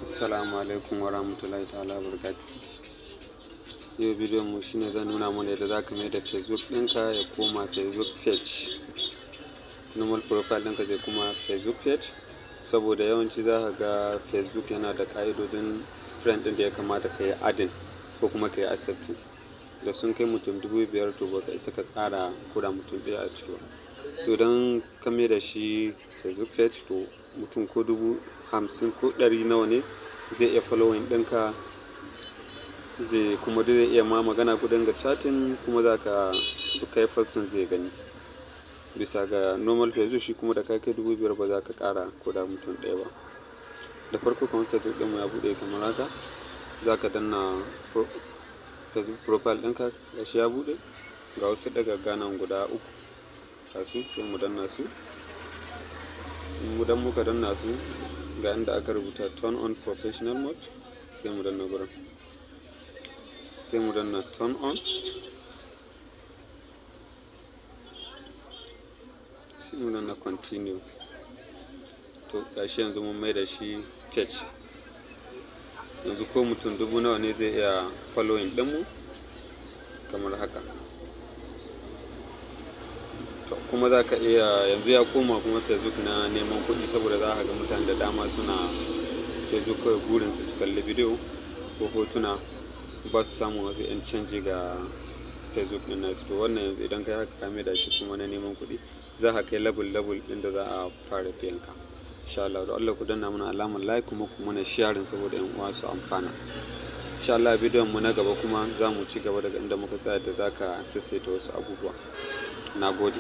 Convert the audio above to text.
Assalamu alaikum wa rahmatullahi ta'ala wa barakatuh. Yau bidiyon mu shine zan nuna mana yadda zaka mai da Facebook ɗinka ya koma Facebook page. Normal profile ɗinka zai kuma Facebook page, saboda yawanci za ka ga Facebook yana da ƙa'idodin friend ɗin da ya kamata ka yi adding ko kuma ka yi accepting. Da sun kai mutum 5,000 to baka isa ka ƙara koda mutum ɗaya a ciki ba. To don ka mai da shi Facebook page, to mutum ko 50,000 ko 100 nawa ne zai iya following ɗinka, zai iya ma magana ku dinga chatting, kuma za ka kai posting zai gani. Bisa ga normal Facebook shi kuma da ka kai 5,000 ba za ka ƙara koda mutum ɗaya ba. Da farko kamar Facebook ɗinmu ya buɗe kamar haka, za ka danna Facebook profile ɗinka, ga shi ya buɗe, ga wasu ɗagagga nan guda 3 gasu, sai mu danna su. Idan muka danna su, ga inda aka rubuta turn on professional mode, sai mu danna gurin, sai mu danna turn on, sai mu danna continue. To gashi yanzu mun mai da shi page. Yanzu ko mutum 1000 nawa ne zai iya following ɗinmu kamar haka. Kuma za ka iya, yanzu ya koma kuma Facebook na neman kuɗi, saboda za ka ga mutane da dama suna Facebook kawai burinsu su kalli bidiyo ko hotuna, ba su samun wasu 'yan canji ga Facebook ɗin nasu. To wannan yanzu idan kai haka ka mai da shi kuma na neman kuɗi, za ka kai level ɗin da za a fara biyan ka. Insha Allah, da Allah ku danna mana alamar like kuma ku mana sharing saboda 'yan uwa su amfana. Insha Allah bidiyon mu na gaba kuma za mu ci gaba daga inda muka tsaya, da za ka sassaita wasu abubuwa. Na gode.